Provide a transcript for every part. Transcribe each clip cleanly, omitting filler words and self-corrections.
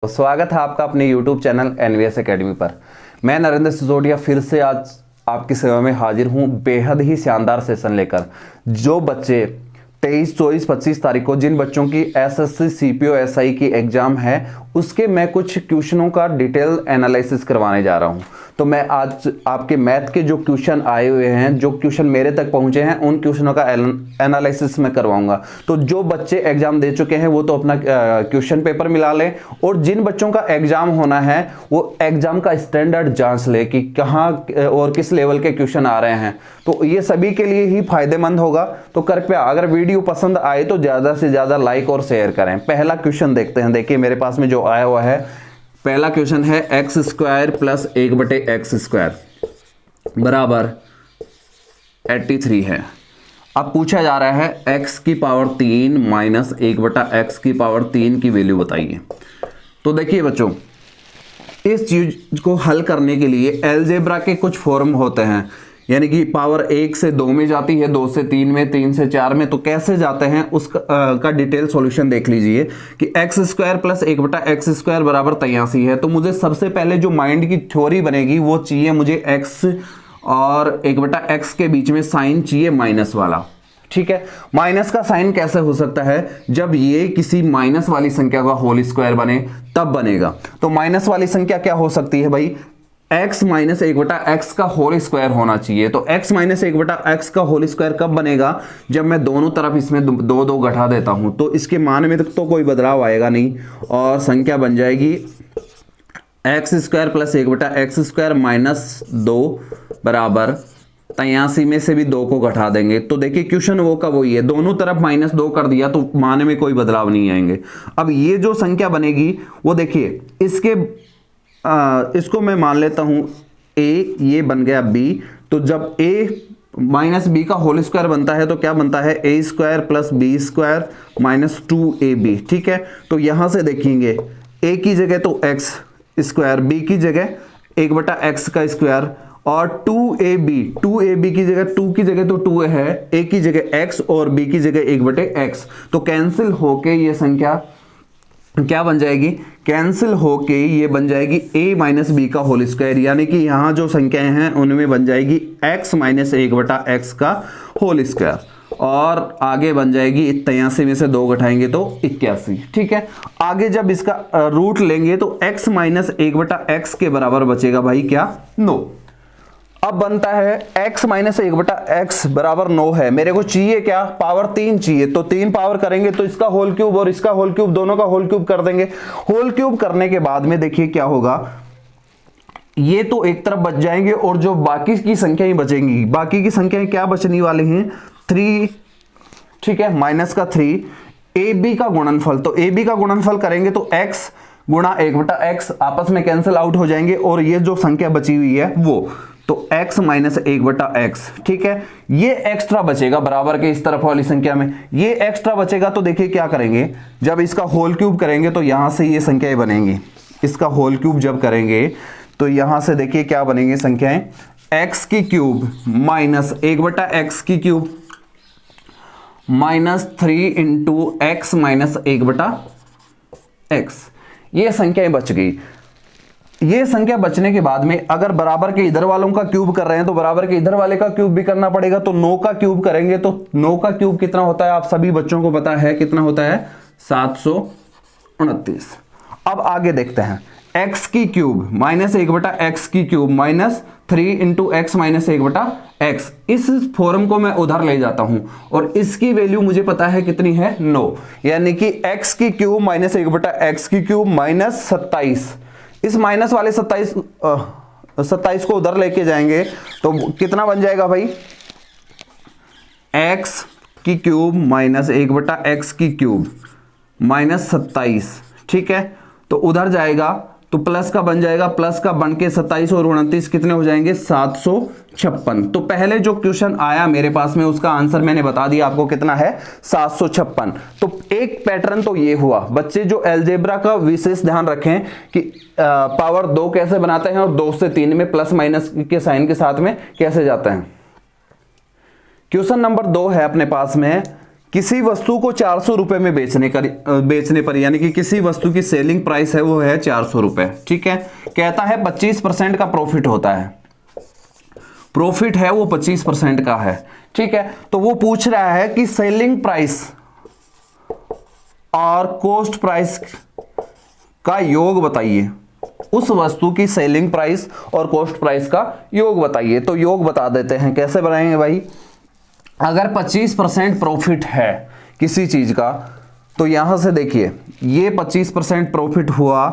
तो स्वागत है आपका अपने YouTube चैनल एनवीएस एकेडमी पर। मैं नरेंद्र सिसोदिया फिर से आज आपकी सेवा में हाजिर हूं बेहद ही शानदार सेशन लेकर। जो बच्चे 23, 24, 25 तारीख को जिन बच्चों की एसएससी सीपीओ एसआई की एग्जाम है उसके मैं कुछ क्वेश्चनों का डिटेल एनालिसिस करवाने जा रहा हूं। तो मैं आज आपके मैथ के जो क्वेश्चन आए हुए हैं, जो क्वेश्चन मेरे तक पहुंचे हैं, उन क्वेश्चनों का एनालिसिस मैं करवाऊंगा। तो जो बच्चे एग्जाम दे चुके हैं वो तो अपना क्वेश्चन पेपर मिला लें, और जिन बच्चों का एग्जाम होना है वो एग्जाम का स्टैंडर्ड जांच ले कि कहाँ और किस लेवल के क्वेश्चन आ रहे हैं। तो ये सभी के लिए ही फायदेमंद होगा। तो कृपया अगर वीडियो पसंद आए तो ज्यादा से ज्यादा लाइक और शेयर करें। पहला क्वेश्चन देखते हैं। देखिए मेरे पास में जो आया हुआ है, पहला क्वेश्चन है x square plus 1/x square बराबर 83 है। अब पूछा जा रहा है x की पावर 3 माइनस 1/x की पावर 3 की वैल्यू बताइए। तो देखिए बच्चों, इस चीज को हल करने के लिए अलजेब्रा के कुछ फॉर्म होते हैं, यानी कि पावर 1 से 2 में जाती है, 2 से 3 में, 3 से 4 में। तो कैसे जाते हैं उसका का डिटेल सॉल्यूशन देख लीजिए कि x square plus 1/x square बराबर 83 है। तो मुझे सबसे पहले जो माइंड की थ्योरी बनेगी वो चाहिए, मुझे x और 1/x के बीच में साइन चाहिए माइनस वाला। ठीक है, माइनस का साइन कैसे हो सकता है? जब ये किसी माइनस वाली संख्या का होल स्क्वायर बने तब बनेगा। तो माइनस वाली संख्या क्या हो सकती है भाई? x माइनस 1/x का होल स्क्वायर होना चाहिए। तो x माइनस 1/x का होल स्क्वायर कब बनेगा? जब मैं दोनों तरफ इसमें दो दो घटा देता हूं। तो इसके मान में तो कोई बदलाव आएगा नहीं, और संख्या बन जाएगी x square plus 1/x square minus 2 बराबर 83 में से भी 2 को घटा देंगे। तो देखिए क्वेश्चन वो का वही है, दोनों तरफ -2 कर दिया तो मान में कोई बदलाव नहीं आएंगे। अब ये जो संख्या बनेगी वो देखिए, इसको मैं मान लेता हूं a, ये बन गया b। तो जब a माइनस b का होल स्क्वायर बनता है तो क्या बनता है? a square plus b square minus 2ab। ठीक है, तो यहां से देखेंगे a की जगह तो x स्क्वायर, b की जगह 1/x का स्क्वायर, और 2ab की जगह 2 की जगह तो 2 है, a की जगह x और b की जगह 1/x। तो कैंसिल होके ये संख्या क्या बन जाएगी? कैंसिल होके ये बन जाएगी a माइनस बी का होल स्क्वायर, यानी कि यहां जो संख्याएं हैं उनमें बन जाएगी x माइनस 1/x का होल स्क्वायर, और आगे बन जाएगी 83 में से 2 घटाएंगे तो 81। ठीक है, आगे जब इसका रूट लेंगे तो x माइनस 1/x के बराबर बचेगा भाई क्या? 9। अब बनता है x माइनस 1/x बराबर 9 है। मेरे को चाहिए क्या? पावर 3 चाहिए। तो 3 पावर करेंगे तो इसका होल क्यूब और इसका होल क्यूब, दोनों का होल क्यूब कर देंगे। होल क्यूब करने के बाद में देखिए क्या होगा, ये तो एक तरफ बच जाएंगे और जो बाकी की संख्याएं बचेंगी, बाकी की संख्याएं क्या बचने वाली हैं? 3। ठीक है, माइनस का 3, ab का गुणनफल। तो ab का गुणनफल करेंगे तो x गुणा 1/x आपस में कैंसिल आउट हो जाएंगे, और ये जो संख्या बची हुई है वो तो x माइनस 1/x। ठीक है, ये एक्स्ट्रा बचेगा बराबर के इस तरफ वाली संख्या में, ये एक्स्ट्रा बचेगा। तो देखिए क्या करेंगे, जब इसका होल क्यूब करेंगे तो यहां से ये संख्याएं बनेंगी। इसका होल क्यूब जब करेंगे तो यहां से देखिए क्या बनेंगे संख्याएं, x की क्यूब माइनस 1/x की cube minus 3 into x minus 1/x। ये संख्याएं बच गई। ये संख्या बचने के बाद में अगर बराबर के इधर वालों का क्यूब कर रहे हैं तो बराबर के इधर वाले का क्यूब भी करना पड़ेगा। तो 9 का क्यूब करेंगे तो 9 का क्यूब कितना होता है? आप सभी बच्चों को पता है कितना होता है? 729। अब आगे देखते हैं, x की क्यूब माइनस 1/x की cube minus 3 into x minus 1/x। इस फॉर्म को मैं उधर ले जाता हूं और इसकी वैल्यू मुझे पता है कितनी है? 9, यानी कि x की क्यूब माइनस 1/x की क्यूब माइनस 27। इस माइनस वाले 27 को उधर लेके जाएंगे तो कितना बन जाएगा भाई? x की क्यूब माइनस 1/x की क्यूब माइनस 27। ठीक है, तो उधर जाएगा तो प्लस का बन जाएगा, प्लस का बन के 27 और 29 कितने हो जाएंगे? 756। तो पहले जो क्वेश्चन आया मेरे पास में उसका आंसर मैंने बता दिया आपको कितना है? 756। तो एक पैटर्न तो ये हुआ। बच्चे जो अलजेब्रा का विशेष ध्यान रखें कि पावर 2 कैसे बनाते हैं और 2 से 3 में प्लस माइनस के साइन के साथ में कैसे जाते हैं। क्वेश्चन नंबर 2 है अपने पास में किसी वस्तु को 400 रुपए में बेचने पर यानी कि किसी वस्तु की सेलिंग प्राइस है वो है 400 रुपए, ठीक है। कहता है 25% का प्रॉफिट होता है, प्रॉफिट है वो 25% का है, ठीक है। तो वो पूछ रहा है कि सेलिंग प्राइस और कॉस्ट प्राइस का योग बताइए, उस वस्तु की सेलिंग प्राइस और कॉस्ट प्राइस का योग बताइए। तो योग बता देते हैं, कैसे बनाएंगे भाई। अगर 25% प्रॉफिट है किसी चीज का, तो यहां से देखिए ये 25% प्रॉफिट हुआ,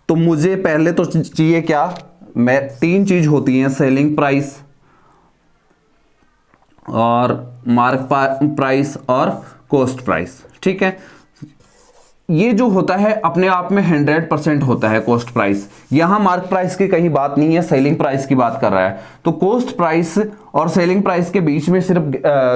तो मुझे पहले तो चाहिए क्या, मैं 3 चीज होती हैं, सेलिंग प्राइस और मार्क प्राइस और कॉस्ट प्राइस, ठीक है। ये जो होता है अपने आप में 100% होता है कॉस्ट प्राइस। यहां मार्क प्राइस की कहीं बात नहीं है, सेलिंग प्राइस की बात कर रहा है। तो कॉस्ट प्राइस और सेलिंग प्राइस के बीच में सिर्फ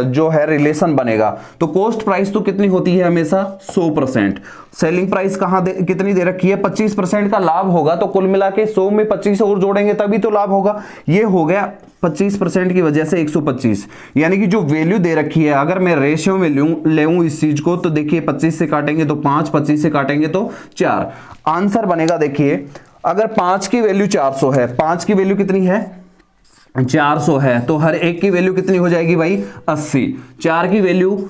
जो है रिलेशन बनेगा। तो कॉस्ट प्राइस तो कितनी होती है हमेशा 100%। सेलिंग प्राइस कितनी दे रखी है, 25% का लाभ होगा, तो कुल मिला के 100 में 25 और जोड़ेंगे तभी तो लाभ होगा। ये हो गया 25% की वजह से 125, यानी कि जो वैल्यू दे रखी है, अगर मैं रेशियो में लूं इस चीज को, तो देखिए 25 से काटेंगे तो 5, 25 से काटेंगे तो 4। आंसर बनेगा, देखिए अगर 5 की वैल्यू 400 है, 5 की वैल्यू कितनी है 400 है, तो हर एक की वैल्यू कितनी हो जाएगी भाई 80। 4 की वैल्यू,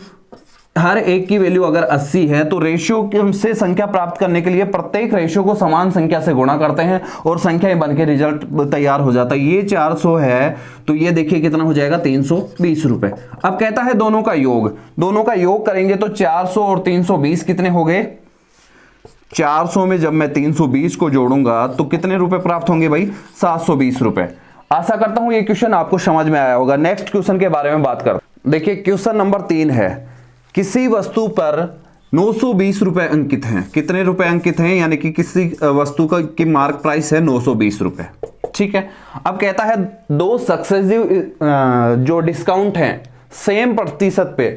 हर एक की वैल्यू अगर 80 है, तो रेशियो से संख्या प्राप्त करने के लिए प्रत्येक रेशियो को समान संख्या से गुणा करते हैं और संख्या बन के रिजल्ट तैयार हो जाता है। ये 400 है, तो ये देखिए कितना हो जाएगा 320 रुपए। अब कहता है दोनों का योग, दोनों का योग करेंगे तो 400 और 320 कितने हो गए, 400 में जब मैं 320 को जोड़ूंगा तो कितने रुपए प्राप्त होंगे भाई 720 रुपए। आशा करता हूं ये क्वेश्चन आपको समझ में आया होगा। नेक्स्ट क्वेश्चन के बारे में बात कर, देखिए क्वेश्चन नंबर 3 है, किसी वस्तु पर 920 रुपए अंकित हैं। कितने रुपए अंकित हैं, यानी कि किसी वस्तु का की मार्क प्राइस है 920 रुपए, ठीक है। अब कहता है 2 सक्सेसिव जो डिस्काउंट हैं सेम प्रतिशत पे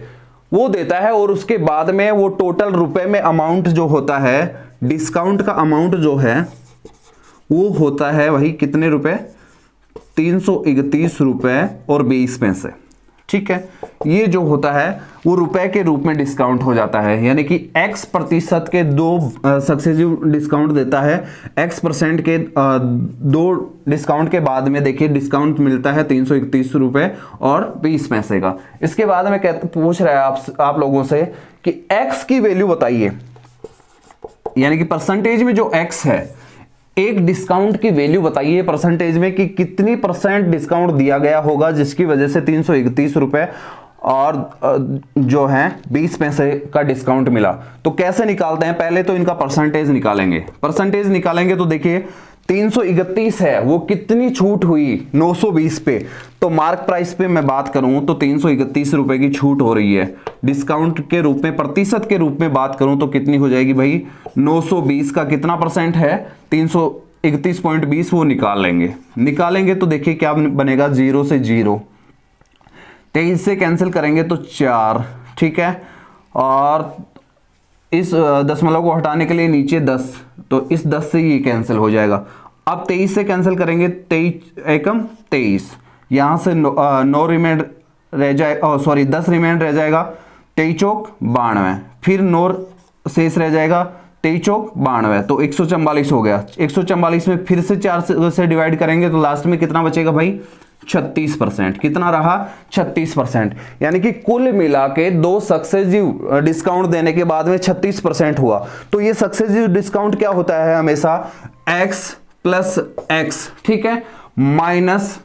वो देता है, और उसके बाद में वो टोटल रुपए में अमाउंट जो होता है, डिस्काउंट का अमाउंट जो है वो होता है वही कितने रुपए 331 रुपए और 20 पैसे, ठीक है। ये जो होता है वो रुपए के रूप में डिस्काउंट हो जाता है, यानी कि x प्रतिशत के 2 सक्सेसिव डिस्काउंट देता है, x% के 2 डिस्काउंट के बाद में देखिए डिस्काउंट मिलता है 331 रुपए और 20 पैसे का। इसके बाद में पूछ रहा है आप लोगों से कि x की वैल्यू बताइए, यानी कि परसेंटेज में जो x है, एक डिस्काउंट की वैल्यू बताइए परसेंटेज में कि कितनी % डिस्काउंट दिया गया होगा जिसकी वजह से 331 रुपए और जो है 20 पैसे का डिस्काउंट मिला। तो कैसे निकालते हैं, पहले तो इनका परसेंटेज निकालेंगे। परसेंटेज निकालेंगे तो देखिए 331 है, वो कितनी छूट हुई 920 पे, तो मार्क प्राइस पे मैं बात करूं तो 331 रुपए की छूट हो रही है। डिस्काउंट के रूप में, प्रतिशत के रूप में बात करूं तो कितनी हो जाएगी भाई 920 का कितना % है 331.20, वो निकालेंगे तो देखिए क्या बनेगा 0 से 0, 23 से कैंसिल करेंगे तो 4, ठीक है। और इस दशमलव को हटाने के लिए नीचे 10, तो इस 10 से ये कैंसिल हो जाएगा। अब 23 से कैंसिल करेंगे, 23 एकम 23, यहां से 9 रिमेंड रह जाए, सॉरी 10 रिमेंड रह जाएगा, 23 चौक 92, फिर 9 शेष रह जाएगा, 23 चौक 92, तो 144 हो गया। 144 में फिर से 4 से डिवाइड करेंगे तो लास्ट में कितना बचेगा भाई 36%। कितना रहा 36%, यानी कि कुल मिला के 2 सक्सेसिव डिस्काउंट देने के बाद में 36% हुआ। तो ये सक्सेसिव डिस्काउंट क्या होता है हमेशा x + x, ठीक है, माइनस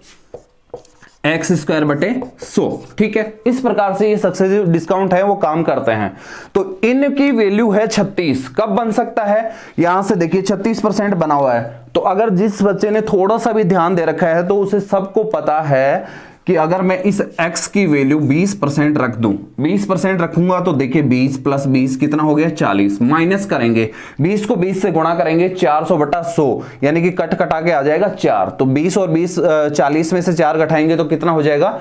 x² बटे 100, ठीक है। इस प्रकार से ये सक्सेसिव डिस्काउंट है वो काम करते हैं। तो इनकी वैल्यू है 36, कब बन सकता है, यहां से देखिए 36% बना हुआ है। तो अगर जिस बच्चे ने थोड़ा सा भी ध्यान दे रखा है तो उसे सबको पता है कि अगर मैं इस x की वैल्यू 20% रख दूं, 20% रखूंगा तो देखिए 20 + 20 कितना हो गया 40, माइनस करेंगे 20 को 20 से गुणा करेंगे 400/100, यानी कि कट कटा के आ जाएगा 4, तो 20 और 20 40 में से 4 घटाएंगे तो कितना हो जाएगा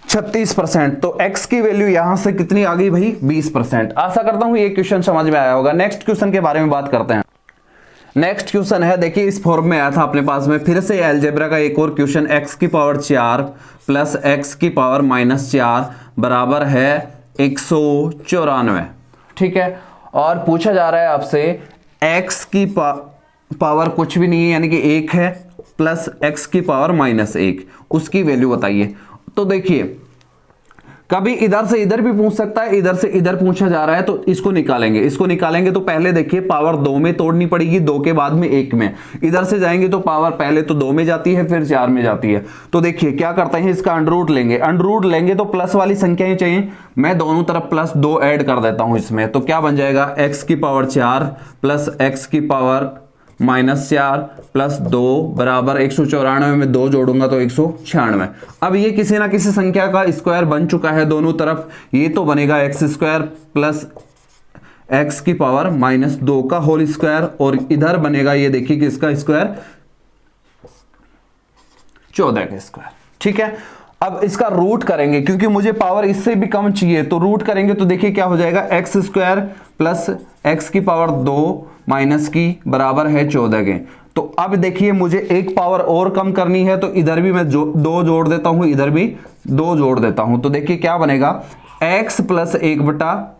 36%। तो x की वैल्यू यहां से कितनी आ गई भाई 20%। आशा करता हूं ये क्वेश्चन समझ में आया होगा। नेक्स्ट क्वेश्चन के बारे में बात करते हैं। नेक्स्ट क्वेश्चन है, देखिए इस फॉर्म में आया था अपने पास में, फिर से अलजेब्रा का एक और क्वेश्चन, x की पावर 4 + x की पावर -4 बराबर है 194, ठीक है। और पूछा जा रहा है आपसे x की पावर कुछ भी नहीं है यानी कि 1 है प्लस x की पावर -1, उसकी वैल्यू बताइए। तो देखिए कभी इधर से इधर भी पूछ सकता है, इधर से इधर पूछा जा रहा है, तो इसको निकालेंगे तो पहले देखिए पावर 2 में तोड़नी पड़ेगी, 2 के बाद में 1 में। इधर से जाएंगे तो पावर पहले तो 2 में जाती है फिर 4 में जाती है। तो देखिए क्या करते हैं, इसका अंडर रूट लेंगे तो प्लस वाली संख्या ही चाहिए। मैं दोनों तरफ +2 ऐड कर देता हूं इसमें, तो क्या बन जाएगा x की पावर 4 प्लस x की पावर -4 प्लस 2 बराबर 194 में 2 जोड़ूंगा तो 196। अब ये किसी ना किसी संख्या का स्क्वायर बन चुका है दोनों तरफ। ये तो बनेगा x² प्लस x की पावर -2 का होल स्क्वायर, और इधर बनेगा ये देखिए कि इसका स्क्वायर 14 का स्क्वायर, ठीक है। अब इसका रूट करेंगे क्योंकि मुझे पावर इससे भी कम चाहिए, तो रूट करेंगे तो देखिए क्या हो जाएगा, x² प्लस x की पावर 2 माइनस की बराबर है 14 के। तो अब देखिए मुझे एक पावर और कम करनी है, तो इधर भी मैं 2 जोड़ देता हूं, इधर भी 2 जोड़ देता हूं। तो देखिए क्या बनेगा, x प्लस 1 बटा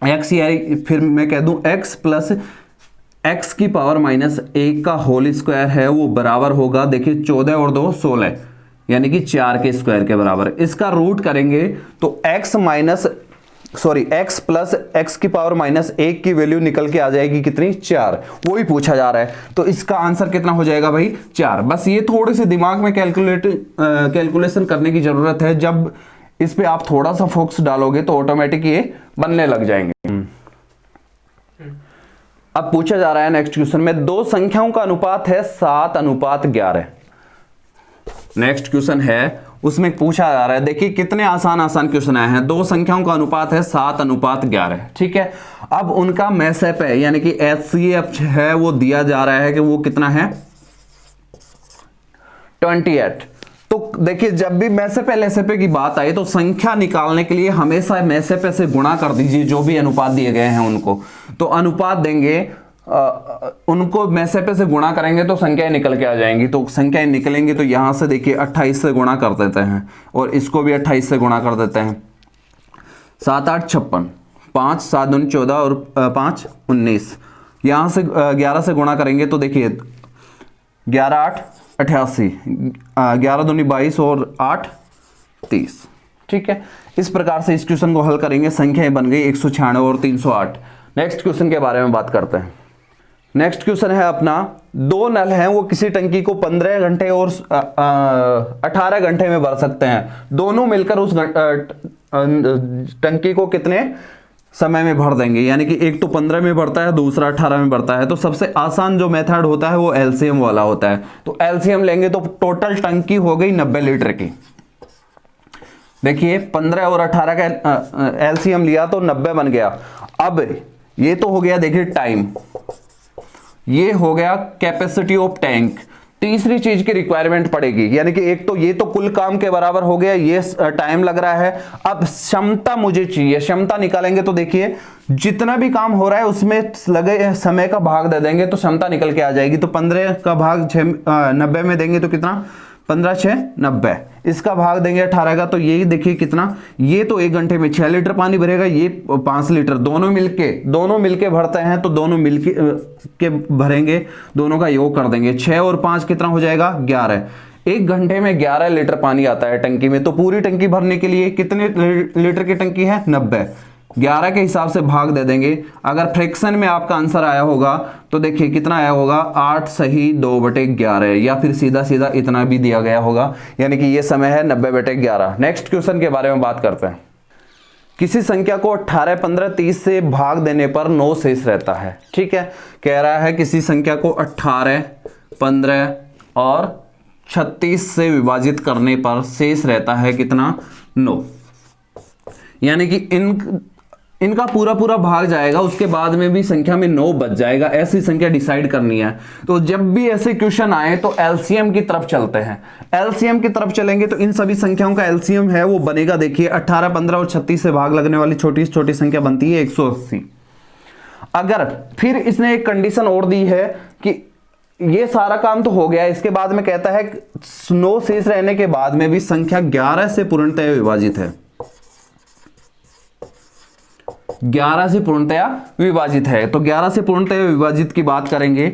x, या फिर मैं कह दूं x प्लस x की पावर -1 का होल स्क्वायर है, वो बराबर होगा देखिए 14 और 2 16 यानी कि 4 के स्क्वायर के बराबर। इसका रूट करेंगे तो x प्लस x की पावर -1 की वैल्यू निकल के आ जाएगी कितनी, 4। वो ही पूछा जा रहा है, तो इसका आंसर कितना हो जाएगा भाई, 4। बस ये थोड़े से दिमाग में कैलकुलेशन करने की जरूरत है। जब इस पे आप थोड़ा सा फोकस डालोगे तो ऑटोमेटिक ये बनने लग जाएंगे। अब पूछा जा रहा है नेक्स्ट क्वेश्चन में, दो संख्याओं का अनुपात है 7:11। नेक्स्ट क्वेश्चन है उसमें पूछा जा रहा है, देखिए कितने आसान क्वेश्चन आए हैं। दो संख्याओं का अनुपात है 7:11, ठीक है। अब उनका मैसेप है यानी कि HCF है, वो दिया जा रहा है कि वो कितना है 28। तो देखिए जब भी मैसेपे लेसेपे की बात आई तो संख्या निकालने के लिए हमेशा मैसेपे से गुणा कर दीजिए, जो भी अनुपात दिए गए हैं उनको। तो अनुपात देंगे, उनको मैसेपे से गुणा करेंगे तो संख्याएं निकल के आ जाएंगी। तो संख्याएं निकलेंगी तो यहां से देखिए 28 से गुणा कर देते हैं, और इसको भी 28 से गुणा कर देते हैं। 7 8 56, 5 7 दूनी 14 और 5 19। यहां से 11 से गुणा करेंगे तो देखिए 11 8 88, 11 दूनी 22 और 8 30, ठीक है। इस प्रकार से इस क्वेश्चन को हल करेंगे, संख्याएं बन गई 196 और 308। नेक्स्ट क्वेश्चन के बारे में बात करते हैं। नेक्स्ट क्वेश्चन है अपना, दो नल हैं, वो किसी टंकी को 15 घंटे और 18 घंटे में भर सकते हैं। दोनों मिलकर उस टंकी को कितने समय में भर देंगे, यानी कि एक तो 15 में भरता है, दूसरा 18 में भरता है। तो सबसे आसान जो मेथड होता है वो एलसीएम वाला होता है। तो एलसीएम लेंगे तो टोटल टंकी हो गई 90 लीटर की। देखिए 15 और 18 का एलसीएम लिया तो 90 बन गया। अब ये तो हो गया देखिए टाइम, ये हो गया कैपेसिटी ऑफ टैंक। तीसरी चीज की रिक्वायरमेंट पड़ेगी, यानी कि एक तो ये तो कुल काम के बराबर हो गया, ये टाइम लग रहा है। अब क्षमता मुझे चाहिए, क्षमता निकालेंगे तो देखिए जितना भी काम हो रहा है उसमें लगे समय का भाग दे देंगे तो क्षमता निकल के आ जाएगी। तो 15 का भाग 90 में देंगे तो कितना, 15 6 90। इसका भाग देंगे 18 का तो यही देखिए कितना, ये तो 1 घंटे में 6 लीटर पानी भरेगा, ये 5 लीटर। दोनों मिलके भरते हैं तो दोनों मिलके भरेंगे, दोनों का योग कर देंगे। 6 और 5 कितना हो जाएगा 11। 1 घंटे में 11 लीटर पानी आता है टंकी में। तो पूरी टंकी भरने के लिए कितने लीटर की टंकी है 90, 11 के हिसाब से भाग दे देंगे। अगर फ्रैक्शन में आपका आंसर आया होगा तो देखिए कितना आया होगा 8 सही 2/11, या फिर सीधा सीधा इतना भी दिया गया होगा, यानी कि ये समय है 90/11। नेक्स्ट क्वेश्चन के बारे में बात करते हैं। किसी संख्या को 18 15 30 से भाग देने पर 9 शेष रहता है, ठीक है। कह रहा है किसी संख्या को 18 15 और 36 से विभाजित करने पर शेष रहता है कितना 9, यानी कि इनका पूरा भाग जाएगा, उसके बाद में भी संख्या में 9 बच जाएगा। ऐसी संख्या डिसाइड करनी है। तो जब भी ऐसे क्वेश्चन आए तो एलसीएम की तरफ चलते हैं। एलसीएम की तरफ चलेंगे तो इन सभी संख्याओं का एलसीएम है वो बनेगा, देखिए 18 15 और 36 से भाग लगने वाली छोटी से छोटी संख्या बनती है 180। अगर फिर इसने एक कंडीशन और दी है कि ये सारा काम तो हो गया, इसके बाद में कहता है 9 शेष रहने के बाद में भी संख्या 11 से पूर्णतः विभाजित है। 11 से पूर्णतया विभाजित है। तो 11 से पूर्णतया विभाजित की बात करेंगे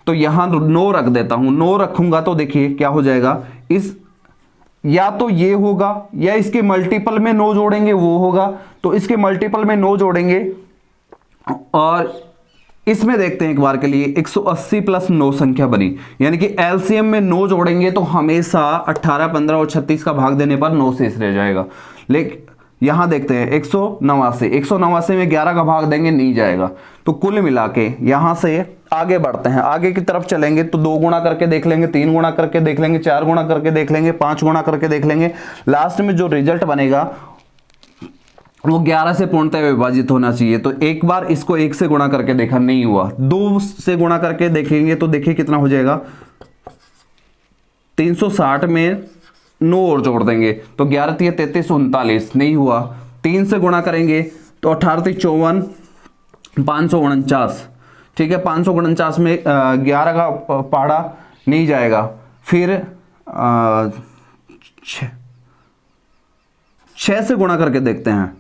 तो यहां 9 रख देता हूं। 9 रखूंगा तो देखिए क्या हो जाएगा, इस या तो ये होगा या इसके मल्टीपल में 9 जोड़ेंगे वो होगा। तो इसके मल्टीपल में 9 जोड़ेंगे और इसमें देखते हैं एक बार के लिए 180 प्लस 9 संख्या बनी, यानी कि एलसीएम में 9 जोड़ेंगे तो हमेशा 18, 15 और 36 का भाग देने पर 9 शेष रह जाएगा। लेकिन यहां देखते हैं 189 में 11 का भाग देंगे नहीं जाएगा। तो कुल मिला के यहां से आगे बढ़ते हैं, आगे की तरफ चलेंगे तो 2 गुणा करके देख लेंगे, 3 गुणा करके देख लेंगे, 4 गुणा करके देख लेंगे, 5 गुणा करके देख लेंगे। लास्ट में जो रिजल्ट बनेगा वो 11 से पूर्णतः विभाजित होना चाहिए। तो एक बार इसको 1 से गुणा करके देखा, नहीं हुआ। 2 से गुणा करके देखेंगे तो देखिए कितना हो जाएगा, 360 में 9 और जोड़ देंगे तो 11 3 33 39, नहीं हुआ। 3 से गुणा करेंगे तो 18 3 54, 549, ठीक है। 549 में 11 का पहाड़ा नहीं जाएगा। फिर 6 से गुणा करके देखते हैं,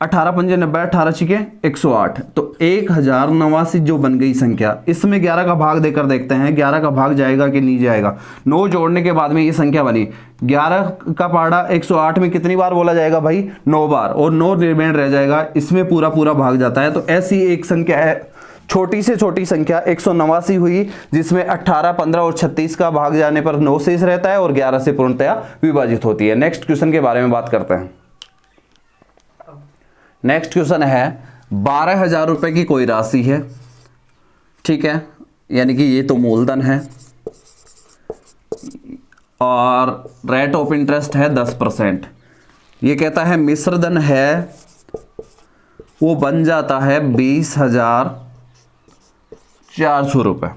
18 पंजे 90, 18 छिके 108। तो 1089 जो बन गई संख्या, इसमें 11 का भाग देकर देखते हैं 11 का भाग जाएगा कि नहीं जाएगा। 9 जोड़ने के बाद में ये संख्या बनी, 11 का पहाड़ा 108 में कितनी बार बोला जाएगा भाई, 9 बार, और 9 रिमेंड रह जाएगा, इसमें पूरा पूरा भाग जाता है। तो ऐसी एक संख्या है, छोटी से छोटी संख्या 189 हुई, जिसमें 18, 15 और 36 का भाग जाने पर 9 शेष रहता है और 11 से पूर्णतया विभाजित होती है। नेक्स्ट क्वेश्चन के बारे में बात करते हैं। नेक्स्ट क्वेश्चन है 12,000 रुपए की कोई राशि है, ठीक है, यानी कि ये तो मूलधन है और रेट ऑफ इंटरेस्ट है 10%। ये कहता है मिश्र धन है वो बन जाता है 20,400 रुपए।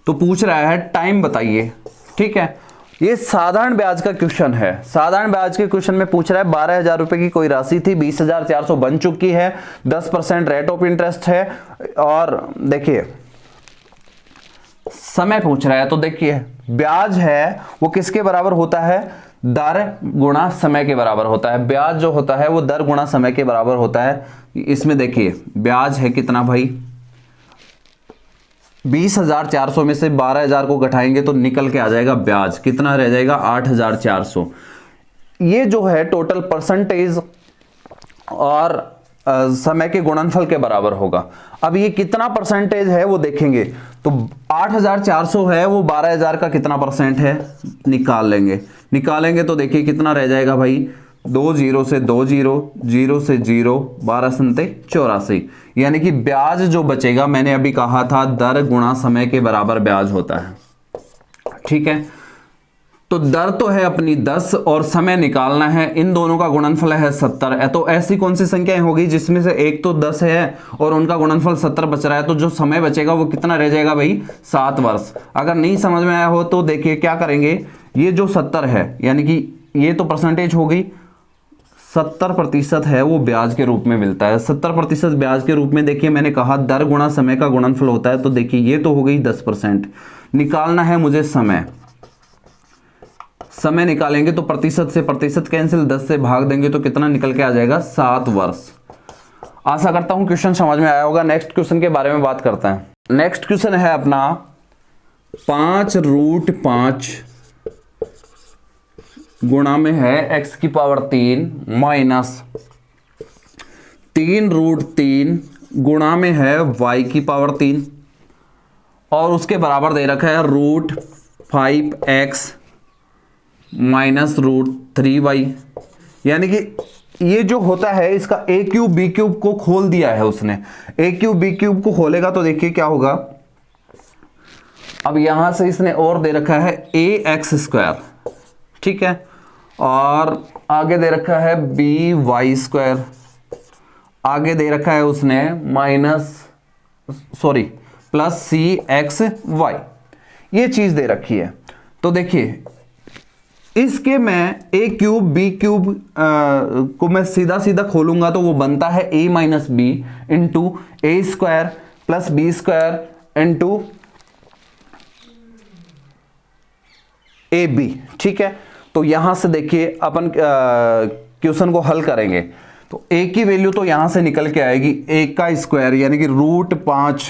तो पूछ रहा है टाइम बताइए, ठीक है। ये साधारण ब्याज का क्वेश्चन है। साधारण ब्याज के क्वेश्चन में पूछ रहा है 12,000 रुपए की कोई राशि थी, 20,400 बन चुकी है, 10% रेट ऑफ इंटरेस्ट है और देखिए समय पूछ रहा है। तो देखिए ब्याज है वो किसके बराबर होता है, दर गुणा समय के बराबर होता है। ब्याज जो होता है वो दर गुणा समय के बराबर होता है। इसमें देखिए ब्याज है कितना भाई, 20,400 में से 12,000 को घटाएंगे तो निकल के आ जाएगा ब्याज, कितना रह जाएगा 8,400। ये जो है टोटल परसेंटेज और समय के गुणनफल के बराबर होगा। अब ये कितना परसेंटेज है वो देखेंगे तो 8,400 है वो 12,000 का कितना परसेंट है निकालेंगे तो देखिए कितना रह जाएगा भाई, 2 0 से 2 0, 0 से 0, 12 संते 84। यानी कि ब्याज जो बचेगा, मैंने अभी कहा था दर गुणा समय के बराबर ब्याज होता है, ठीक है। तो दर तो है अपनी 10 और समय निकालना है, इन दोनों का गुणनफल है 70। तो ऐसी कौन सी संख्याएं होगी जिसमें से एक तो 10 है और उनका गुणनफल 70 बच रहा है, तो जो समय बचेगा वो कितना रह जाएगा भाई, 7 वर्ष। अगर नहीं समझ में आया हो तो देखिए क्या करेंगे, ये जो 70 है यानी कि ये तो परसेंटेज हो गई, 70% है वो ब्याज के रूप में मिलता है। 70% ब्याज के रूप में देखिए मैंने कहा दर गुणा समय का गुणनफल होता है। तो देखिए ये तो हो गई 10%, निकालना है मुझे समय निकालेंगे तो प्रतिशत से प्रतिशत कैंसिल, 10 से भाग देंगे तो कितना निकल के आ जाएगा, 7 वर्ष। आशा करता हूं क्वेश्चन समझ में आया होगा। नेक्स्ट क्वेश्चन के बारे में बात करते हैं। नेक्स्ट क्वेश्चन है अपना 5√5 गुणा में है x³ माइनस 3√3 गुणा में है y³ और उसके बराबर दे रखा है √5x माइनस √3y। यानी कि ये जो होता है इसका a³ b³ को खोल दिया है उसने। a³ b³ को खोलेगा तो देखिए क्या होगा, अब यहां से इसने और दे रखा है ax², ठीक है, और आगे दे रखा है by², आगे दे रखा है उसने प्लस cxy, ये चीज दे रखी है। तो देखिए इसके मैं a³ b³ को मैं सीधा सीधा खोलूंगा तो वो बनता है a minus B into a² plus b² into ab, ठीक है। तो यहां से देखिए अपन क्वेश्चन को हल करेंगे तो a की वैल्यू तो यहां से निकल के आएगी a का स्क्वायर यानी कि √5,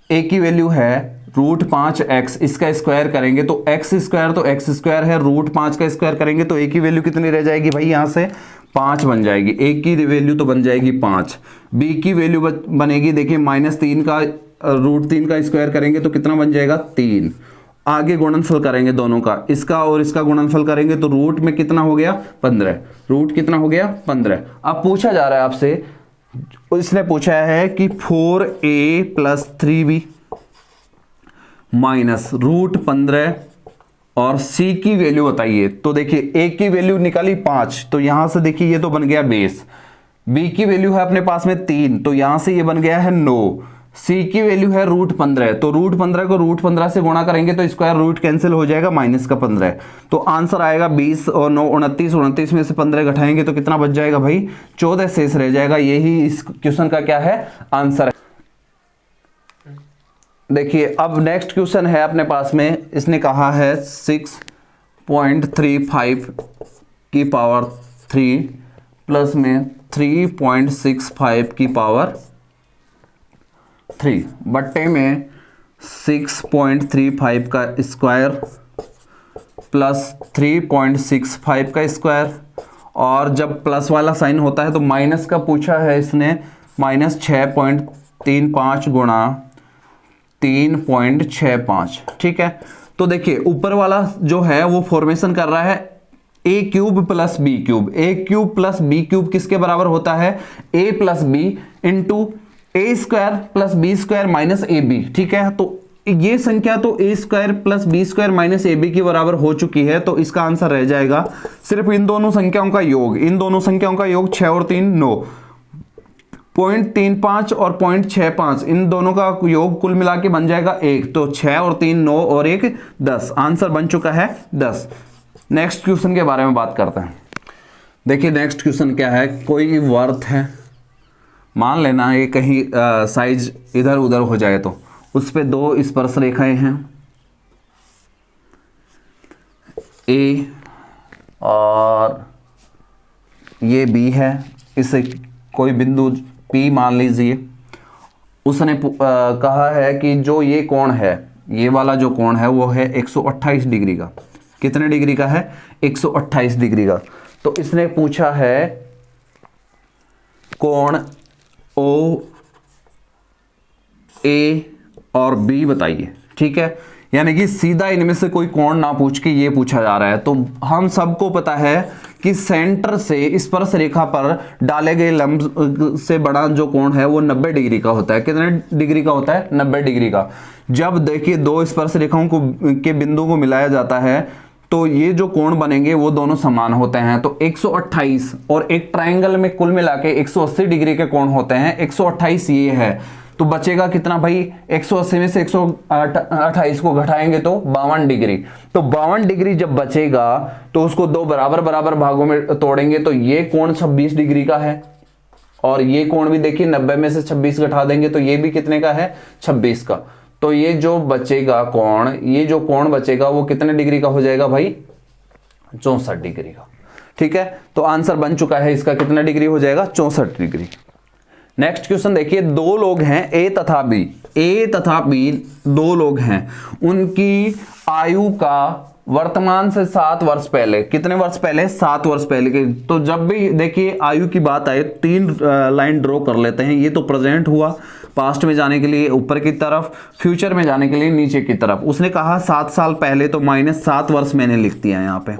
a की वैल्यू है √5x, इसका स्क्वायर करेंगे तो x स्क्वायर, तो x स्क्वायर है √5 का स्क्वायर करेंगे तो a की वैल्यू कितनी रह जाएगी भाई, यहां से 5 बन जाएगी। a की वैल्यू तो बन जाएगी 5, b की वैल्यू बनेगी देखिए -3 का √3 का स्क्वायर करेंगे तो कितना बन जाएगा 3। आगे गुणनफल करेंगे दोनों का, इसका और इसका गुणनफल करेंगे तो रूट में कितना हो गया 15, रूट कितना हो गया 15। अब पूछा जा रहा है आपसे, इसने पूछा है कि 4a + 3b माइनस √15 और c की वैल्यू बताइए। तो देखिए a की वैल्यू निकाली 5, तो यहां से देखिए ये तो बन गया बेस, b की वैल्यू है अपने पास में 3, तो यहां से ये बन गया है 9, c की वैल्यू है √15, तो √15 को √15 से गुणा करेंगे तो स्क्वायर रूट कैंसिल हो जाएगा -15, तो आंसर आएगा 20 और 9 29, 29 में से 15 घटाएंगे तो कितना बच जाएगा भाई 14 शेष रह जाएगा। यही इस क्वेश्चन का क्या है आंसर है। देखिए अब नेक्स्ट क्वेश्चन है अपने पास में, इसने कहा है 6.35 की पावर 3 प्लस में 3.65 की पावर 3 बट्टे में 6.35 का स्क्वायर प्लस 3.65 का स्क्वायर, और जब प्लस वाला साइन होता है तो माइनस का पूछा है इसने, -6.35 गुणा 3.65, ठीक है। तो देखिए ऊपर वाला जो है वो फॉर्मेशन कर रहा है a³ + b³, a³ + b³ किसके बराबर होता है a + b into a² + b² minus ab, ठीक है। तो ये संख्या तो a² + b² माइनस ab के बराबर हो चुकी है, तो इसका आंसर रह जाएगा सिर्फ इन दोनों संख्याओं का योग, इन दोनों संख्याओं का योग 6 और 3 9, 0.35 और 0.65 इन दोनों का योग कुल मिला के बन जाएगा 1, तो 6 और 3 9 और 1 10, आंसर बन चुका है 10। नेक्स्ट क्वेश्चन के बारे में बात करते हैं। देखिए नेक्स्ट क्वेश्चन क्या है, कोई वर्थ है, मान लेना ये कहीं साइज इधर उधर हो जाए तो उस पे 2 स्पर्श रेखाएं हैं A और ये B है, इसे कोई बिंदु P मान लीजिए। उसने कहा है कि जो ये कोण है, ये वाला जो कोण है वो है 128 डिग्री का। कितने डिग्री का है 128 डिग्री का। तो इसने पूछा है कोण O A और B बताइए, ठीक है। यानी कि सीधा इनमें से कोई कोण ना पूछ के ये पूछा जा रहा है। तो हम सबको पता है कि सेंटर से स्पर्श रेखा पर डाले गए लंब से बड़ा जो कोण है वो 90 डिग्री का होता है। कितने डिग्री का होता है 90 डिग्री का। जब देखिए 2 स्पर्श रेखाओं को के बिंदु को मिलाया जाता है तो ये जो कोण बनेंगे वो दोनों समान होते हैं। तो 128 और एक ट्रायंगल में कुल मिला के 180 डिग्री के कोण होते हैं। 128 ये है, तो बचेगा कितना भाई 180 में से 128 को घटाएंगे तो 52 डिग्री। तो 52 डिग्री जब बचेगा तो उसको 2 बराबर बराबर भागों में तोड़ेंगे तो ये कोण 26 डिग्री का है और ये कोण भी देखिए 90 में से 26 घटा देंगे तो ये भी कितने का है 26 का। तो ये जो बचेगा कोण, ये जो कोण बचेगा वो कितने डिग्री का हो जाएगा भाई 64 डिग्री का। ठीक है, तो आंसर बन चुका है इसका, कितना डिग्री हो जाएगा 64 डिग्री। नेक्स्ट क्वेश्चन देखिए, 2 लोग हैं ए तथा बी 2 लोग हैं। उनकी आयु का वर्तमान से 7 वर्ष पहले, कितने वर्ष पहले 7 वर्ष पहले के। तो जब भी देखिए आयु की बात आए 3 लाइन ड्रॉ कर लेते हैं। ये तो प्रेजेंट हुआ, पास्ट में जाने के लिए ऊपर की तरफ, फ्यूचर में जाने के लिए नीचे की तरफ। उसने कहा 7 साल पहले, तो -7 वर्ष मैंने लिख दिया यहाँ पे।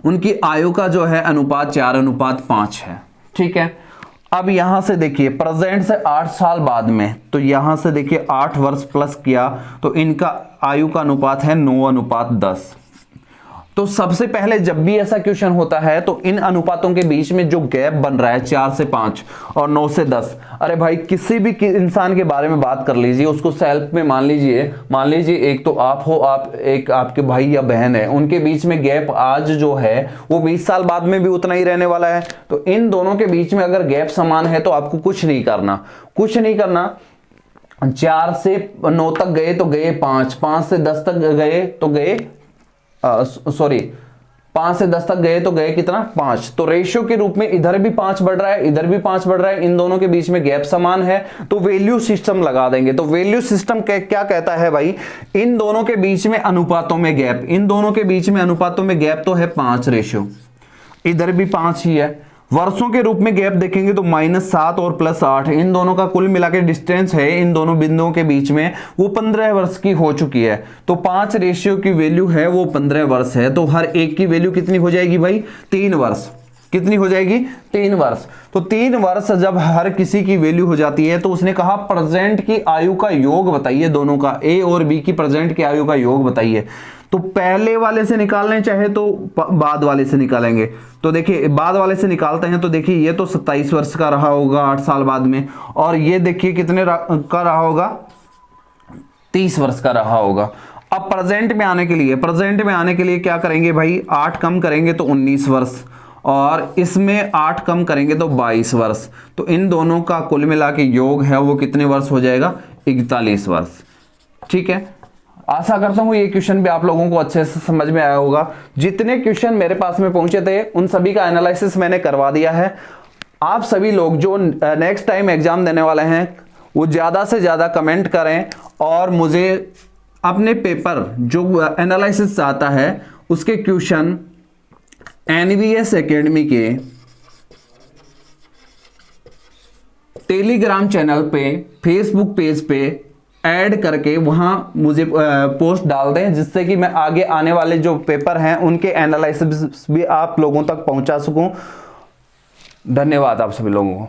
उनकी आयु का जो है अनुपात 4:5 है। ठीक है, अब यहां से देखिए प्रेजेंट से 8 साल बाद में, तो यहां से देखिए 8 वर्ष प्लस किया तो इनका आयु का अनुपात है 9:10। तो सबसे पहले जब भी ऐसा क्वेश्चन होता है तो इन अनुपातों के बीच में जो गैप बन रहा है 4 से 5 और 9 से 10, अरे भाई किसी भी इंसान के बारे में बात कर लीजिए, उसको सेल्फ में मान लीजिए एक तो आप हो, आप एक आपके भाई या बहन है, उनके बीच में गैप आज जो है वो 20 साल बाद में भी उतना ही रहने वाला है। तो इन दोनों के बीच में अगर गैप समान है तो आपको कुछ नहीं करना। 4 से 9 तक गए तो गए 5 से 10 तक गए तो गए 5 से 10 तक गए तो गए कितना 5। तो रेशियो के रूप में इधर भी 5 बढ़ रहा है, इधर भी 5 बढ़ रहा है, इन दोनों के बीच में गैप समान है, तो वैल्यू सिस्टम लगा देंगे। तो वैल्यू सिस्टम क्या कहता है भाई, इन दोनों के बीच में अनुपातों में गैप, इन दोनों के बीच में अनुपातों में गैप तो है 5 रेशियो, इधर भी 5 ही है। वर्षों के रूप में गैप देखेंगे तो -7 और +8, इन दोनों का कुल मिला के डिस्टेंस है इन दोनों बिंदुओं के बीच में वो 15 वर्ष की हो चुकी है। तो 5 रेशियो की वैल्यू है वो 15 वर्ष है। तो हर एक की वैल्यू कितनी हो जाएगी भाई, 3 वर्ष। कितनी हो जाएगी, 3 वर्ष। तो 3 वर्ष जब हर किसी की वैल्यू हो जाती है तो उसने कहा प्रेजेंट की आयु का योग बताइए, दोनों का, ए और बी की प्रेजेंट की आयु का योग बताइए। तो पहले वाले से निकालने चाहे तो बाद वाले से निकालेंगे। तो देखिए बाद वाले से निकालते हैं तो देखिए ये तो 27 वर्ष का रहा होगा 8 साल बाद में, और ये देखिए कितने का रहा होगा, 30 वर्ष का रहा होगा। अब प्रेजेंट में आने के लिए क्या करेंगे भाई, 8 कम करेंगे तो 19 वर्ष, और इसमें 8 कम करेंगे तो 22 वर्ष। तो इन दोनों का कुल मिला के योग है वो कितने वर्ष हो जाएगा, 41 वर्ष। ठीक है, आशा करता हूं ये क्वेश्चन भी आप लोगों को अच्छे से समझ में आया होगा। जितने क्वेश्चन मेरे पास में पहुंचे थे उन सभी का एनालिसिस मैंने करवा दिया है। आप सभी लोग जो नेक्स्ट टाइम एग्जाम देने वाले हैं वो ज्यादा से ज्यादा कमेंट करें और मुझे अपने पेपर जो एनालिसिस आता है उसके क्वेश्चन एनवीएस एकेडमी के टेलीग्राम चैनल पे, फेसबुक पेज पे ऐड करके वहां मुझे पोस्ट डाल दें, जिससे कि मैं आगे आने वाले जो पेपर हैं उनके एनालिसिस भी आप लोगों तक पहुंचा सकूं। धन्यवाद आप सभी लोगों को।